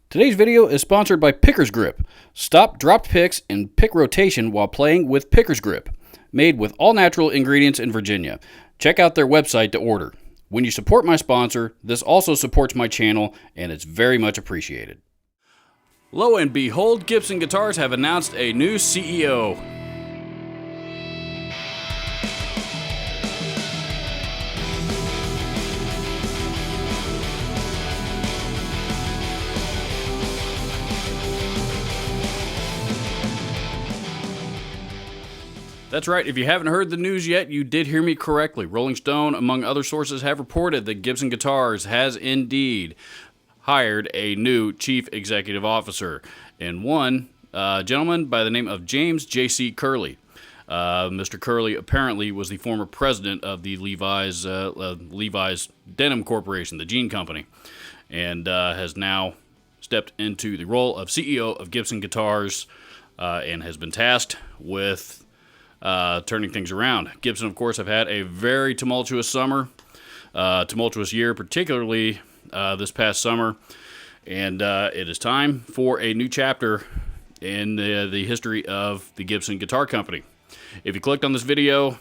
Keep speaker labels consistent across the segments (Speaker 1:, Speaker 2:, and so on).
Speaker 1: Today's video is sponsored by Picker's Grip. Stop dropped picks and pick rotation while playing with Picker's Grip. Made with all natural ingredients in Virginia. Check out their website to order. When you support my sponsor, this also supports my channel, and it's very much appreciated. Lo and behold, Gibson Guitars have announced a new CEO. That's right, if you haven't heard the news yet, you did hear me correctly. Rolling Stone, among other sources, have reported that Gibson Guitars has indeed hired a new chief executive officer, and one gentleman by the name of James J.C. Curleigh. Mr. Curleigh apparently was the former president of the Levi's Denim Corporation, the Jean Company, and has now stepped into the role of CEO of Gibson Guitars and has been tasked with turning things around. Gibson, of course, have had a very tumultuous year, particularly this past summer, and it is time for a new chapter in the history of the Gibson Guitar Company. If you clicked on this video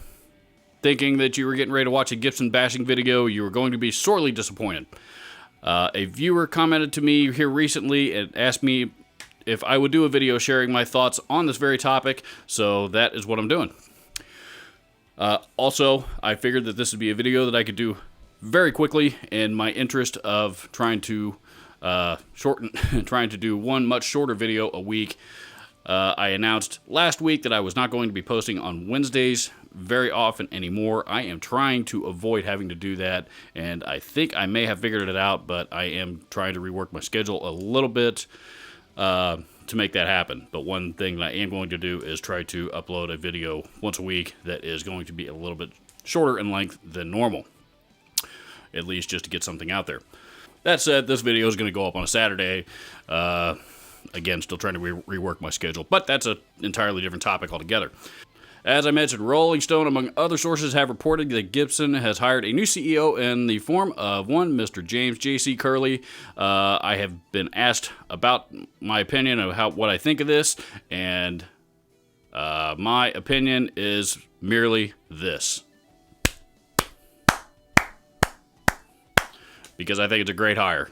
Speaker 1: thinking that you were getting ready to watch a Gibson bashing video, you were going to be sorely disappointed. A viewer commented to me here recently and asked me if I would do a video sharing my thoughts on this very topic, so that is what I'm doing. Also, I figured that this would be a video that I could do very quickly in my interest of trying to trying to do one much shorter video a week. I announced last week that I was not going to be posting on Wednesdays very often anymore. I am trying to avoid having to do that, and I think I may have figured it out, but I am trying to rework my schedule a little bit to make that happen. But one thing that I am going to do is try to upload a video once a week that is going to be a little bit shorter in length than normal, at least just to get something out there. That said, this video is going to go up on a Saturday. Again, still trying to rework my schedule, but that's an entirely different topic altogether. As I mentioned, Rolling Stone, among other sources, have reported that Gibson has hired a new CEO in the form of one Mr. James J.C. Curleigh. I have been asked about my opinion of what I think of this, and my opinion is merely this. Because I think it's a great hire.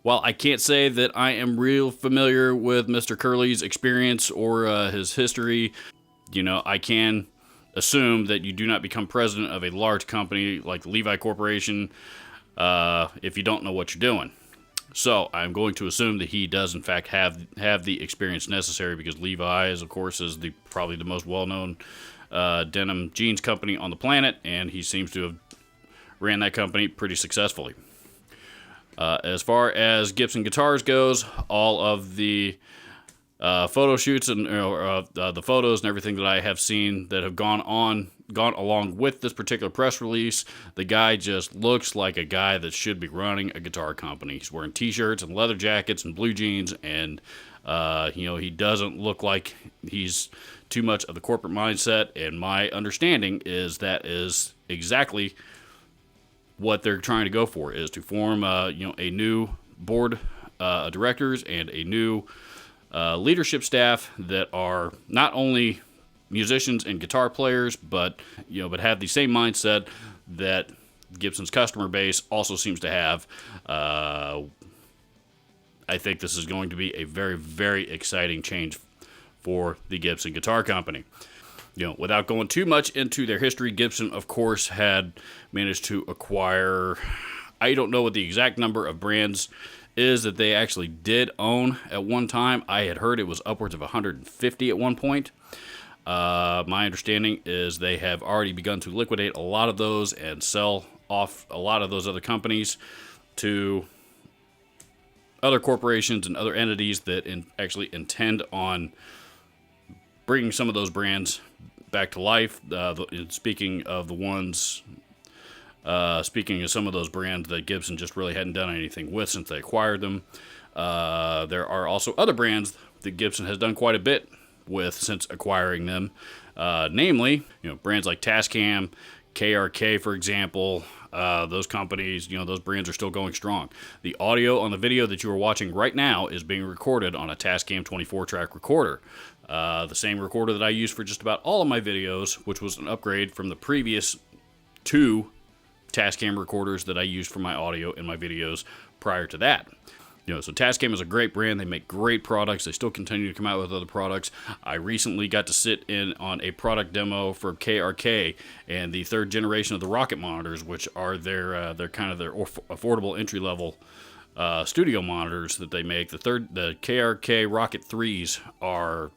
Speaker 1: While I can't say that I am real familiar with Mr. Curleigh's experience or his history, I can assume that you do not become president of a large company like the Levi Corporation if you don't know what you're doing. So I'm going to assume that he does, in fact, have the experience necessary, because Levi's, of course, is probably the most well-known denim jeans company on the planet, and he seems to have ran that company pretty successfully. As far as Gibson Guitars goes, all of the photo shoots and the photos and everything that I have seen that have gone along with this particular press release, the guy just looks like a guy that should be running a guitar company. He's wearing t-shirts and leather jackets and blue jeans, and he doesn't look like he's too much of the corporate mindset, and my understanding is that is exactly what they're trying to go for, is to form a new board of directors and a new leadership staff that are not only musicians and guitar players, but have the same mindset that Gibson's customer base also seems to have. I think this is going to be a very, very exciting change for the Gibson Guitar Company. Without going too much into their history, Gibson, of course, had managed to acquire, I don't know what the exact number of brands is that they actually did own at one time. I had heard it was upwards of 150 at one point. My understanding is they have already begun to liquidate a lot of those and sell off a lot of those other companies to other corporations and other entities that actually intend on bringing some of those brands back to life. Speaking of some of those brands that Gibson just really hadn't done anything with since they acquired them, there are also other brands that Gibson has done quite a bit with since acquiring them. Namely, brands like Tascam, KRK, for example, those companies, those brands are still going strong. The audio on the video that you are watching right now is being recorded on a Tascam 24-track recorder. The same recorder that I use for just about all of my videos, which was an upgrade from the previous 2 Tascam recorders that I used for my audio in my videos prior to that. So Tascam is a great brand. They make great products. They still continue to come out with other products. I recently got to sit in on a product demo for KRK and the 3rd generation of the Rocket monitors, which are their affordable entry-level studio monitors that they make. The KRK Rocket 3s are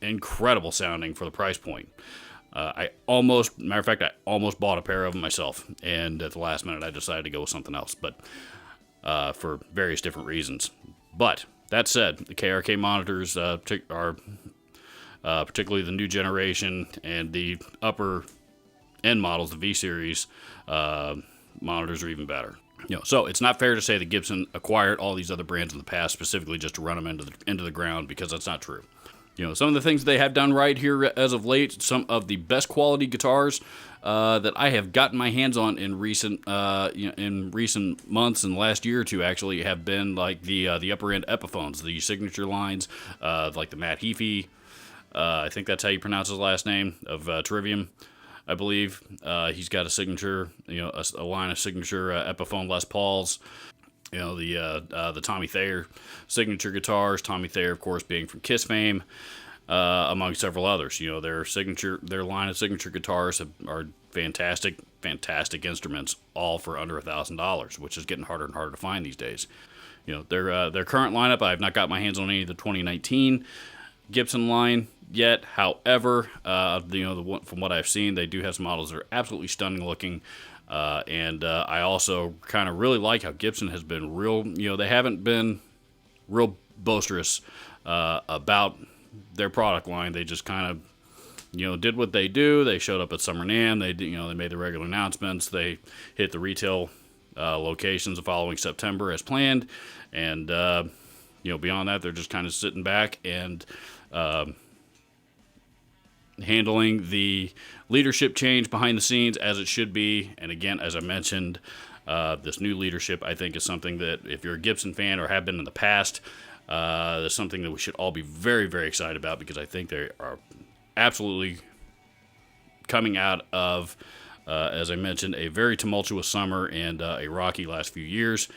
Speaker 1: incredible sounding for the price point. I almost bought a pair of them myself, and at the last minute I decided to go with something else, but for various different reasons. But that said, the KRK monitors are particularly the new generation and the upper end models, the V series monitors, are even better. So it's not fair to say that Gibson acquired all these other brands in the past specifically just to run them into the ground, because that's not true. Some of the things they have done right here as of late, some of the best quality guitars that I have gotten my hands on in recent months and the last year or two actually have been like the upper end Epiphones, the signature lines, like the Matt Heafy. I think that's how you pronounce his last name, of Trivium, I believe. He's got a signature, a line of signature Epiphone Les Pauls. The Tommy Thayer signature guitars. Tommy Thayer, of course, being from Kiss fame, among several others. Their line of signature guitars are fantastic instruments, all for under $1,000, which is getting harder and harder to find these days. Their current lineup, I have not got my hands on any of the 2019 Gibson line yet. However, from what I've seen, they do have some models that are absolutely stunning looking. And I also kind of really like how Gibson has been real, they haven't been real boisterous about their product line. They just kind of, did what they do. They showed up at Summer NAMM. They made the regular announcements. They hit the retail locations the following September as planned. And, beyond that, they're just kind of sitting back and handling the leadership change behind the scenes as it should be. And again, as I mentioned, this new leadership, I think, is something that if you're a Gibson fan or have been in the past, there's something that we should all be very, very excited about, because I think they are absolutely coming out of, as I mentioned, a very tumultuous summer and a rocky last few years,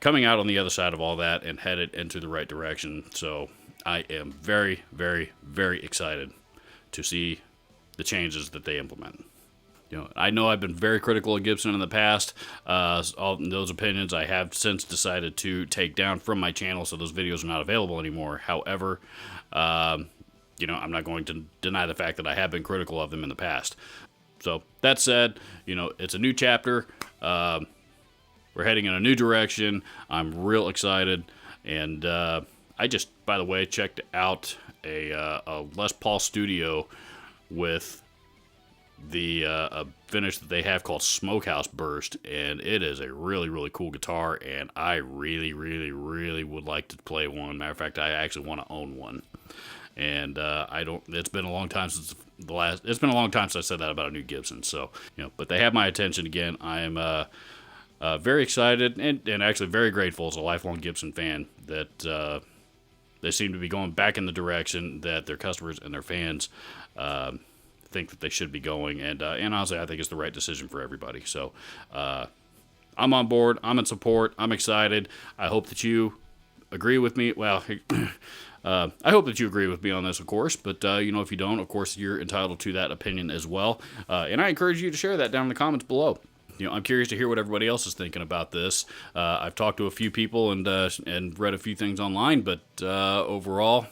Speaker 1: coming out on the other side of all that and headed into the right direction. So I am very, very, very excited to see the changes that they implement. I know I've been very critical of Gibson in the past. All those opinions I have since decided to take down from my channel, so those videos are not available anymore. However, I'm not going to deny the fact that I have been critical of them in the past. So that said, it's a new chapter. We're heading in a new direction. I'm real excited. And I just, by the way, checked out a Les Paul Studio with the finish that they have called Smokehouse Burst, and it is a really, really cool guitar, and I really, really, really would like to play one. Matter of fact, I actually want to own one. And it's been a long time since I said that about a new Gibson. So, but they have my attention again. I am very excited and actually very grateful as a lifelong Gibson fan that they seem to be going back in the direction that their customers and their fans think that they should be going. And honestly, I think it's the right decision for everybody. So I'm on board. I'm in support. I'm excited. I hope that you agree with me. Well, I hope that you agree with me on this, of course. But, if you don't, of course, you're entitled to that opinion as well. And I encourage you to share that down in the comments below. I'm curious to hear what everybody else is thinking about this. I've talked to a few people and read a few things online, but overall,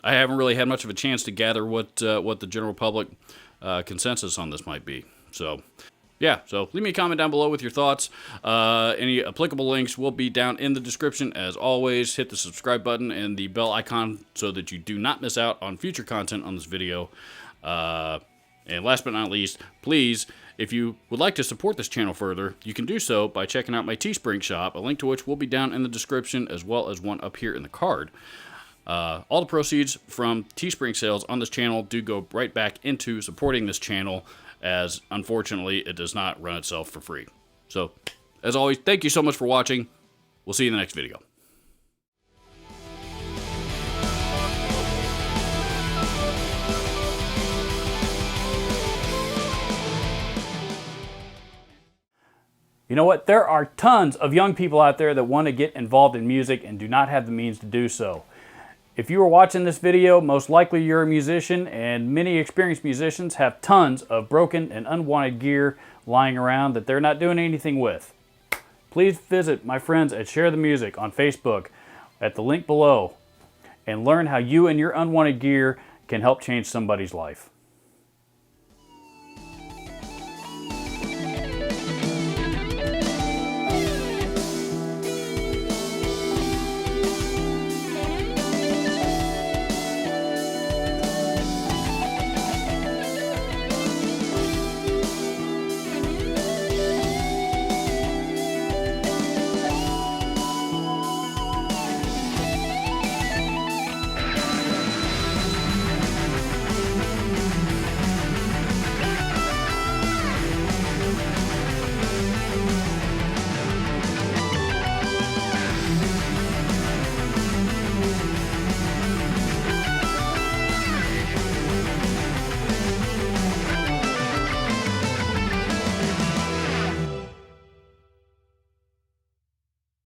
Speaker 1: I haven't really had much of a chance to gather what the general public consensus on this might be. So, yeah, so leave me a comment down below with your thoughts. Any applicable links will be down in the description. As always, hit the subscribe button and the bell icon so that you do not miss out on future content on this video. And last but not least, please, if you would like to support this channel further, you can do so by checking out my Teespring shop, a link to which will be down in the description, as well as one up here in the card. All the proceeds from Teespring sales on this channel do go right back into supporting this channel as unfortunately it does not run itself for free. So, as always, thank you so much for watching. We'll see you in the next video.
Speaker 2: You know what? There are tons of young people out there that want to get involved in music and do not have the means to do so. If you are watching this video, most likely you're a musician, and many experienced musicians have tons of broken and unwanted gear lying around that they're not doing anything with. Please visit my friends at Share the Music on Facebook at the link below and learn how you and your unwanted gear can help change somebody's life.